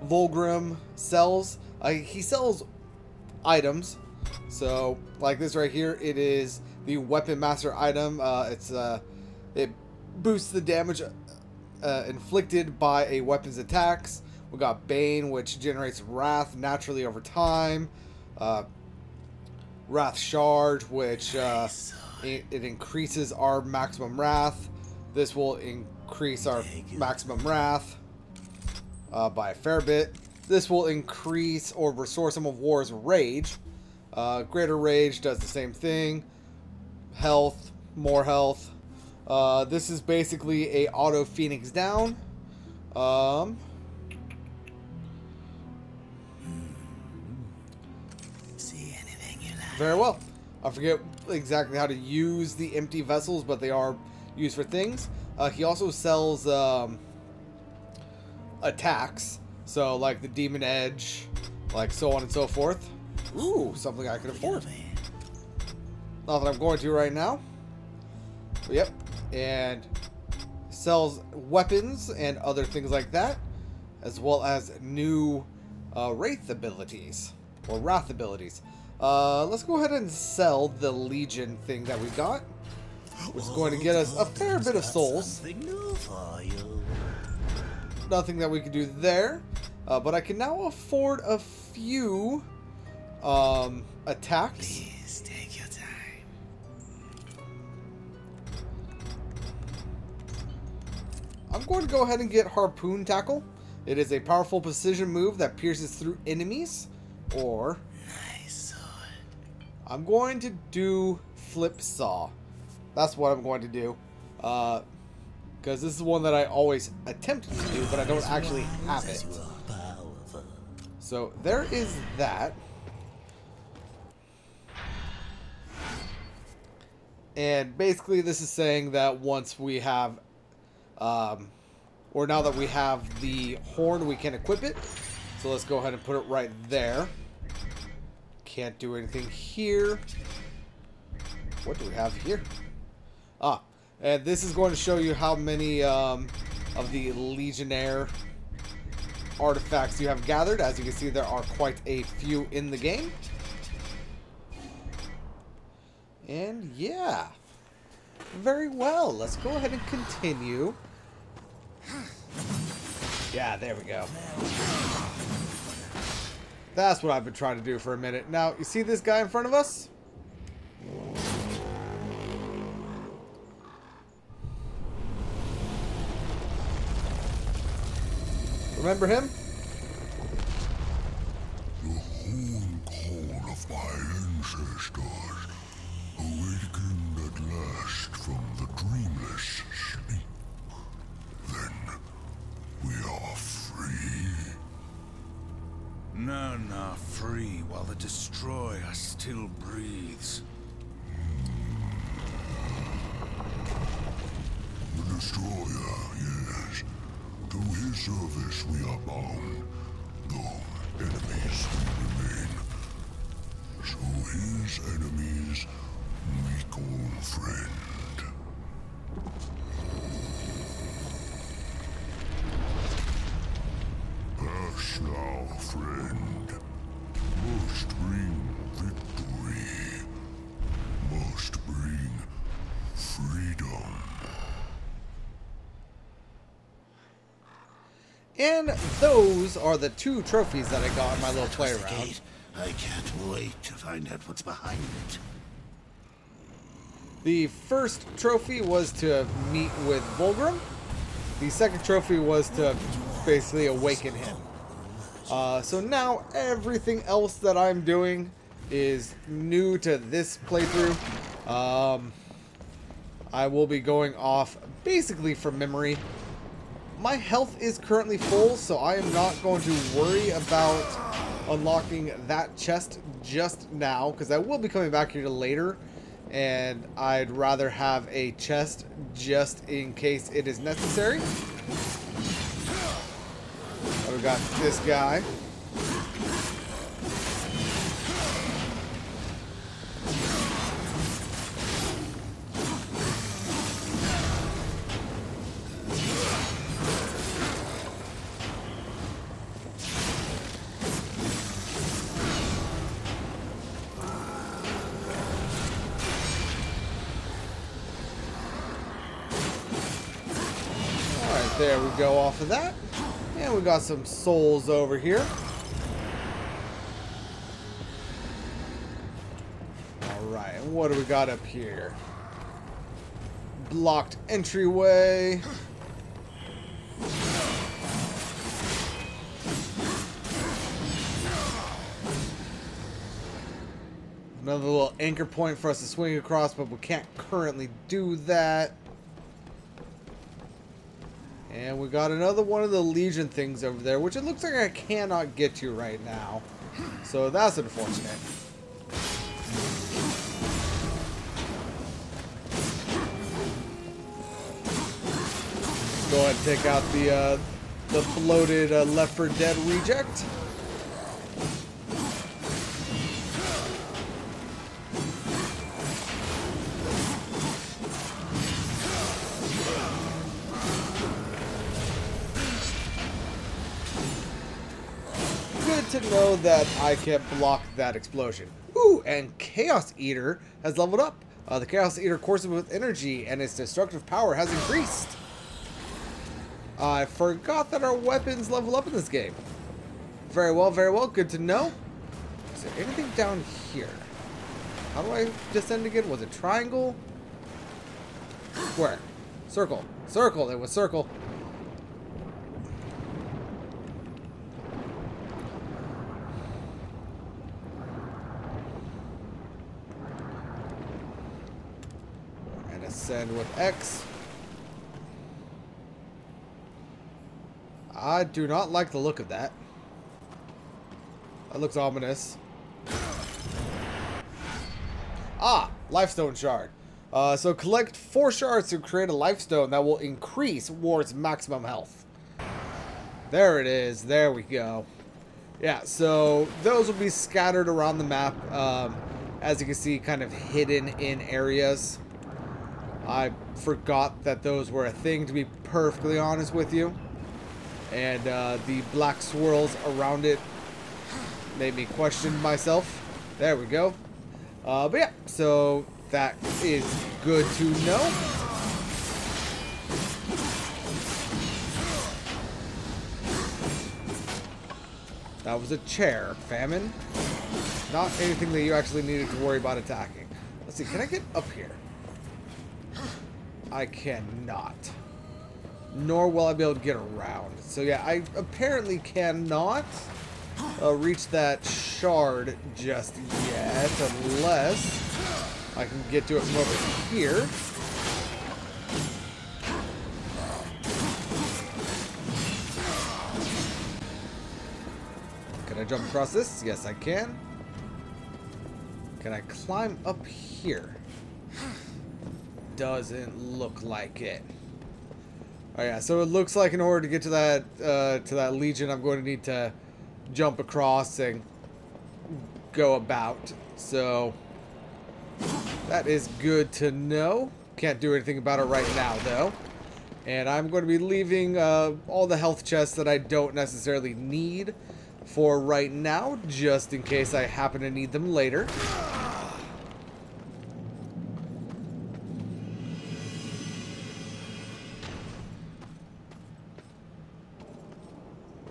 Speaker 1: Volgrim sells, he sells items. So, like this right here, it is the Weapon Master item. It boosts the damage inflicted by a weapon's attacks. We got Bane, which generates Wrath naturally over time. Wrath Shard, which it increases our maximum Wrath. This will increase our maximum Wrath by a fair bit. This will increase or restore some of War's Rage. Greater Rage does the same thing. Health, more health. This is basically a auto Phoenix down.
Speaker 6: See anything you like?
Speaker 1: Very well. I forget exactly how to use the empty vessels, but they are used for things. He also sells attacks, so like the Demon Edge, like so on and so forth. Ooh, something I can afford. Not that I'm going to right now. But yep, and sells weapons and other things like that, as well as new Wrath abilities or Wrath abilities. Let's go ahead and sell the Legion thing that we got, which is going to get us a fair bit of souls.
Speaker 6: Something new for you.
Speaker 1: Nothing that we can do there, but I can now afford a few attacks.
Speaker 6: Please take your time.
Speaker 1: I'm going to go ahead and get Harpoon Tackle. It is a powerful precision move that pierces through enemies, or
Speaker 6: Nice sword.
Speaker 1: I'm going to do Flip Saw. That's what I'm going to do. Because this is one that I always attempt to do, but I don't actually have it.
Speaker 6: You are powerful.
Speaker 1: So there is that. And basically this is saying that once we have, or now that we have the horn, we can equip it. So let's go ahead and put it right there. Can't do anything here. What do we have here? Ah, and this is going to show you how many of the Legionnaire artifacts you have gathered. As you can see, there are quite a few in the game. And yeah, very well. Let's go ahead and continue. Yeah, there we go. That's what I've been trying to do for a minute. Now, you see this guy in front of us? Remember him?
Speaker 4: The horn call of my ancestors, awakened at last from the dreamless sleep. Then we are free.
Speaker 5: No, not free while the Destroyer still breathes.
Speaker 4: The Destroyer, yes. To his service we are bound, though enemies we remain. So his enemies we call friend. Pass thou, friend. Must bring victory. Must bring freedom.
Speaker 1: And those are the 2 trophies that I got in my little play around.
Speaker 2: I can't wait to find out what's behind it.
Speaker 1: The first trophy was to meet with Volgrim. The second trophy was to basically awaken him. So now everything else that I'm doing is new to this playthrough. I will be going off basically from memory. My health is currently full, so I am not going to worry about unlocking that chest just now, because I will be coming back here later, and I'd rather have a chest just in case it is necessary. We've got this guy. There we go off of that. And we got some souls over here. Alright, and what do we got up here? Blocked entryway. Another little anchor point for us to swing across, but we can't currently do that. And we got another one of the Legion things over there, which it looks like I cannot get to right now. So that's unfortunate. Go ahead and take out the bloated Left 4 Dead reject. To know that I can block that explosion. Ooh, and Chaos Eater has leveled up. The Chaos Eater courses with energy, and its destructive power has increased. I forgot that our weapons level up in this game. Very well, very well. Good to know. Is there anything down here? How do I descend again? Was it triangle? Square. Circle. Circle. It was circle. Ascend with X. I do not like the look of that. That looks ominous. Ah, Lifestone Shard. So collect 4 shards to create a Lifestone that will increase Ward's maximum health. There it is. There we go. Yeah, so those will be scattered around the map. As you can see, kind of hidden in areas. I forgot that those were a thing, to be perfectly honest with you. And the black swirls around it made me question myself. There we go. But yeah, so that is good to know. That was a chair, Famine. Not anything that you actually needed to worry about attacking. Let's see, can I get up here? I cannot. Nor will I be able to get around. So yeah, I apparently cannot reach that shard just yet, unless I can get to it from over here. Can I jump across this? Yes, I can. Can I climb up here? Doesn't look like it. Oh yeah, so it looks like in order to get to that Legion, I'm going to need to jump across and go about. So that is good to know. Can't do anything about it right now though. And I'm going to be leaving all the health chests that I don't necessarily need for right now, just in case I happen to need them later.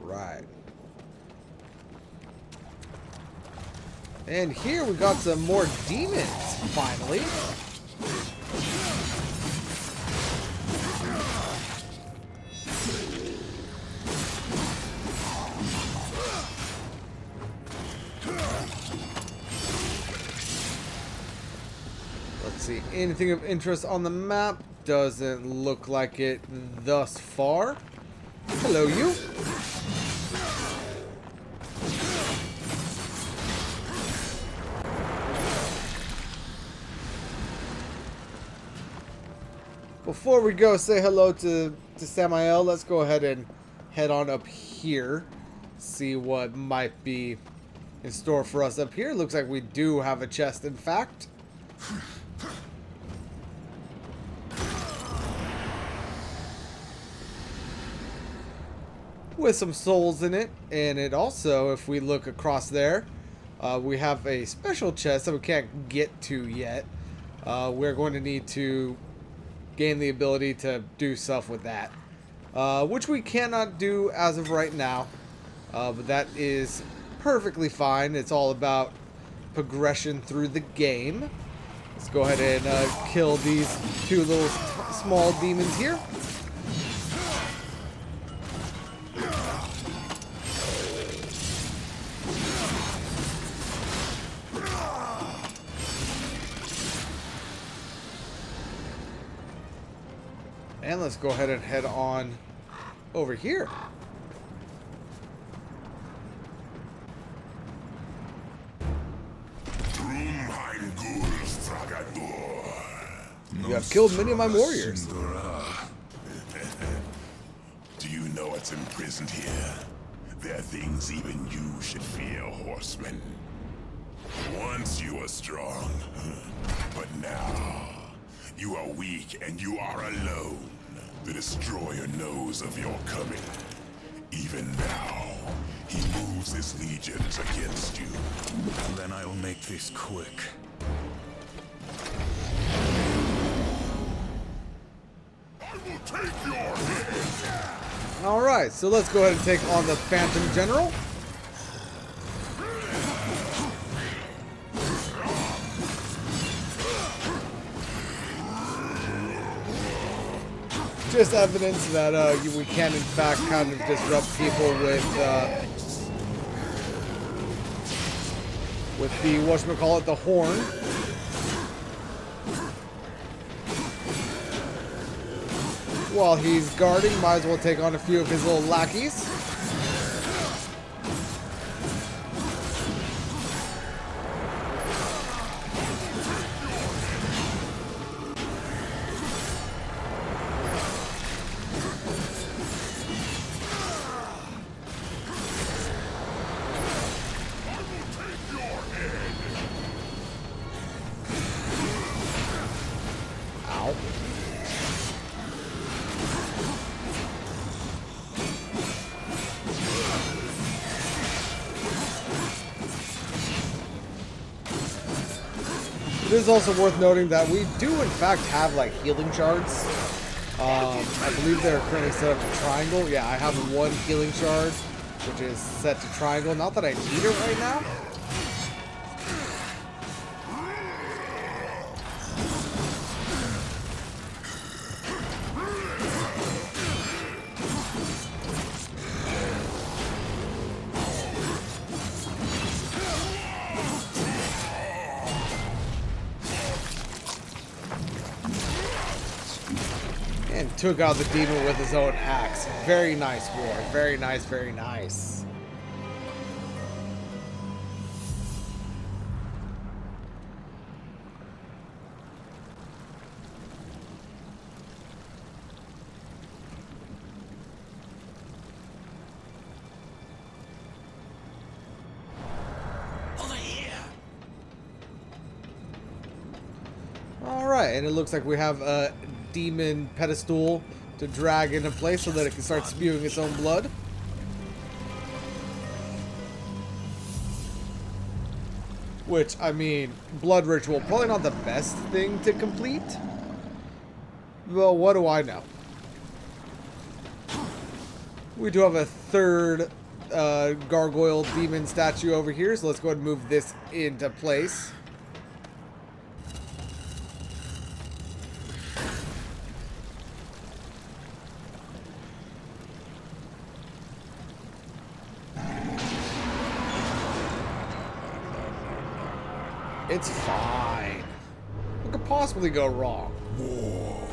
Speaker 1: Right. And here we got some more demons, finally. Let's see, anything of interest on the map? Doesn't look like it thus far. Hello, you. Before we go say hello to Samael, let's go ahead and head on up here. See what might be in store for us up here. Looks like we do have a chest, in fact. With some souls in it. And it also, if we look across there, we have a special chest that we can't get to yet. We're going to need to gain the ability to do stuff with that. which we cannot do as of right now, but that is perfectly fine. It's all about progression through the game. Let's go ahead and kill these two little small demons here. And let's go ahead and head on over here. You have killed many of my warriors.
Speaker 4: Do you know what's imprisoned here? There are things even you should fear, horseman. Once you were strong, but now you are weak and you are alone. The Destroyer knows of your coming. Even now, he moves his legions against you.
Speaker 5: Then I'll make this quick.
Speaker 4: I will take your head!
Speaker 1: Alright, so let's go ahead and take on the Phantom General. Just evidence that we can in fact kind of disrupt people with the whatchamacallit, the horn. While he's guarding, might as well take on a few of his little lackeys. It is also worth noting that we do in fact have like healing shards. I believe they're currently set up to triangle. Yeah, I have one healing shard, which is set to triangle. Not that I need it right now. And took out the demon with his own axe. Very nice, war. Very nice, very nice.
Speaker 3: Over here.
Speaker 1: Alright, and it looks like we have a demon pedestal to drag into place so that it can start spewing its own blood. Which, I mean, blood ritual, probably not the best thing to complete. Well, what do I know? We do have a third gargoyle demon statue over here, so let's go ahead and move this into place. It's fine. What could possibly go wrong?
Speaker 4: War.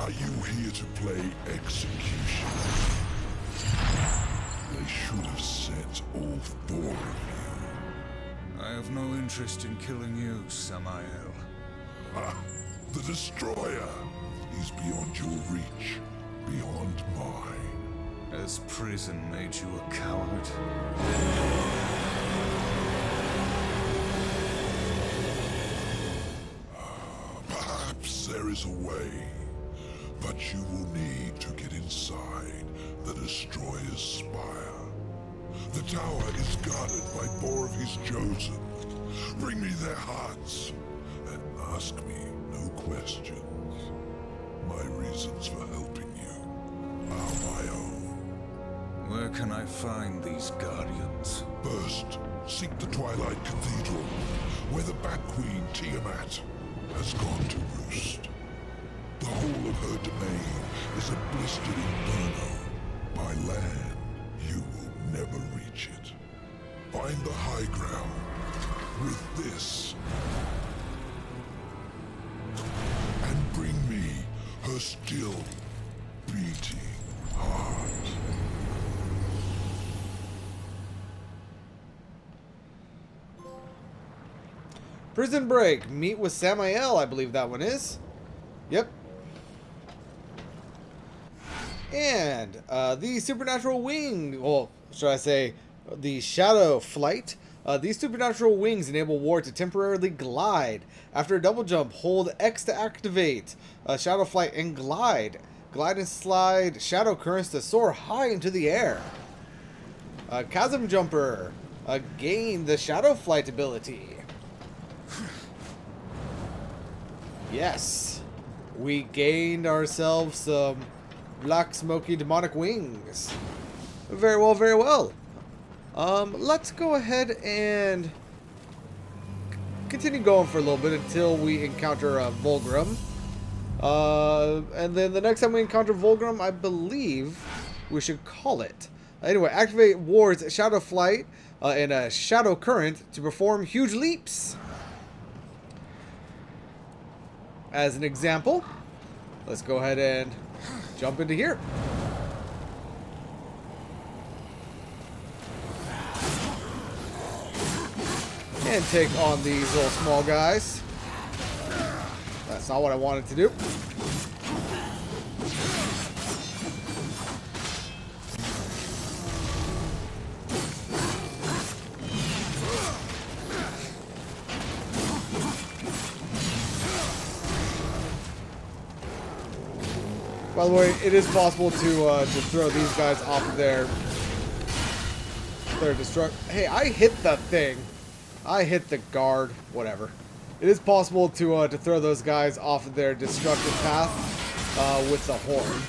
Speaker 4: Are you here to play execution? They should have sent all four of you.
Speaker 5: I have no interest in killing you, Samael.
Speaker 4: Ah, the Destroyer. He's beyond your reach, beyond mine.
Speaker 5: Has prison made you a coward?
Speaker 4: Perhaps there is a way, but you will need to get inside the Destroyer's spire. The tower is guarded by four of his chosen. Bring me their hearts, and ask me no questions. My reasons for helping you, I'll
Speaker 5: can I find these guardians?
Speaker 4: First, seek the Twilight Cathedral, where the Bat Queen Tiamat has gone to roost. The whole of her domain is a blistered inferno. By land, you will never reach it. Find the high ground with this, and bring me her still beating heart.
Speaker 1: Prison Break. Meet with Samael, I believe that one is. Yep. And the supernatural wing, well, should I say, the shadow flight. These supernatural wings enable Ward to temporarily glide. After a double jump, hold X to activate shadow flight and glide. Glide and slide shadow currents to soar high into the air. Chasm jumper. Gain the shadow flight ability. Yes, we gained ourselves some black smoky demonic wings. Very well, very well. Let's go ahead and continue going for a little bit until we encounter Vulgrim. And then the next time we encounter Vulgrim, I believe we should call it. Anyway, activate Ward's shadow flight and a shadow current to perform huge leaps. As an example, let's go ahead and jump into here. And take on these little small guys. That's not what I wanted to do. By the way, it is possible to throw these guys off of their destruct. Hey, I hit the thing. I hit the guard. Whatever. It is possible to throw those guys off of their destructive path with the horn.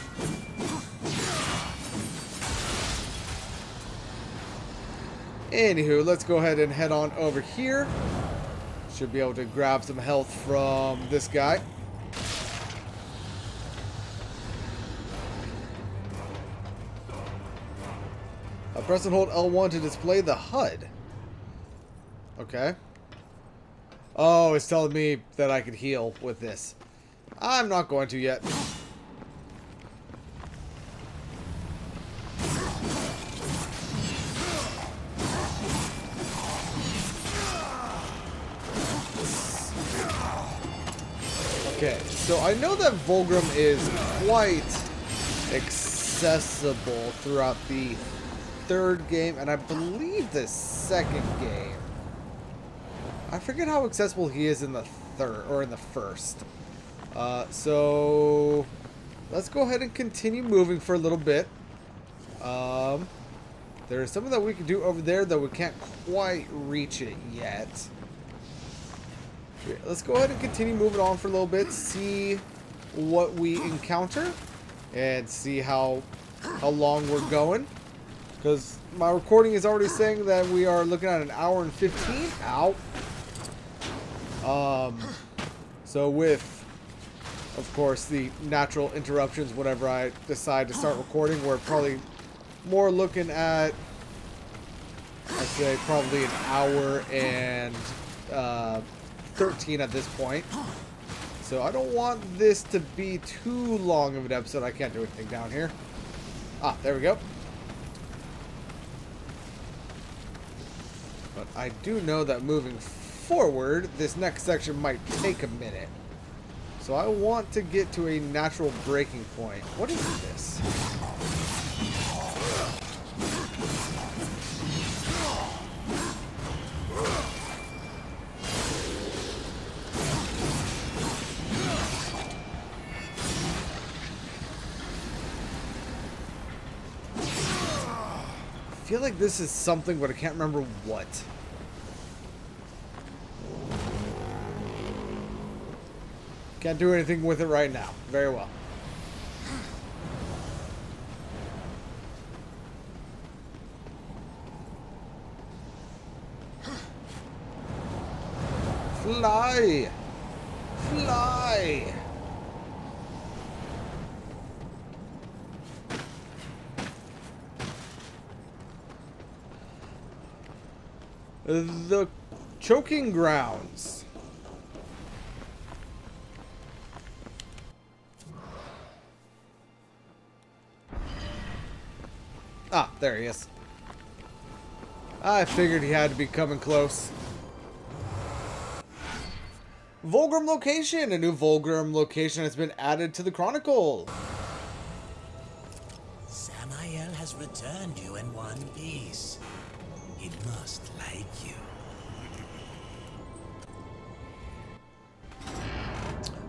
Speaker 1: Anywho, let's go ahead and head on over here. Should be able to grab some health from this guy. Press and hold L1 to display the HUD. Okay. Oh, it's telling me that I could heal with this. I'm not going to yet. Okay, so I know that Vulgrim is quite accessible throughout the third game, and I believe the second game. I forget how accessible he is in the third or in the first. So let's go ahead and continue moving for a little bit. There's something that we can do over there, though we can't quite reach it yet. Let's go ahead and continue moving on for a little bit, see what we encounter, and see how long we're going. Because my recording is already saying that we are looking at an hour and 15. Ow. So with, of course, the natural interruptions whenever I decide to start recording, we're probably more looking at, I'd say, probably an hour and 13 at this point. So I don't want this to be too long of an episode. I can't do anything down here. Ah, there we go. But I do know that moving forward, this next section might take a minute. So I want to get to a natural breaking point. What is this? I feel like this is something, but I can't remember what. Can't do anything with it right now. Very well. Fly! Fly! The choking grounds. Ah, there he is. I figured he had to be coming close. Volgrim location. A new Volgrim location has been added to the Chronicle.
Speaker 6: Samael has returned you in one piece. He must like you.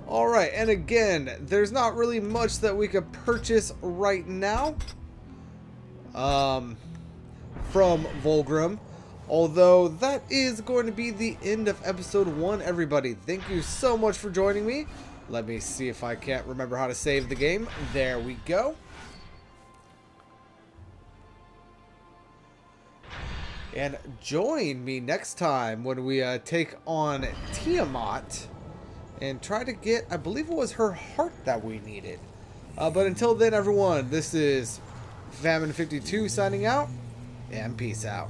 Speaker 1: Alright, and again, there's not really much that we could purchase right now. From Volgrim. Although, that is going to be the end of episode 1, everybody. Thank you so much for joining me. Let me see if I can't remember how to save the game. There we go. And join me next time when we take on Tiamat and try to get, I believe it was her heart that we needed. But until then, everyone, this is Famine52 signing out, and peace out.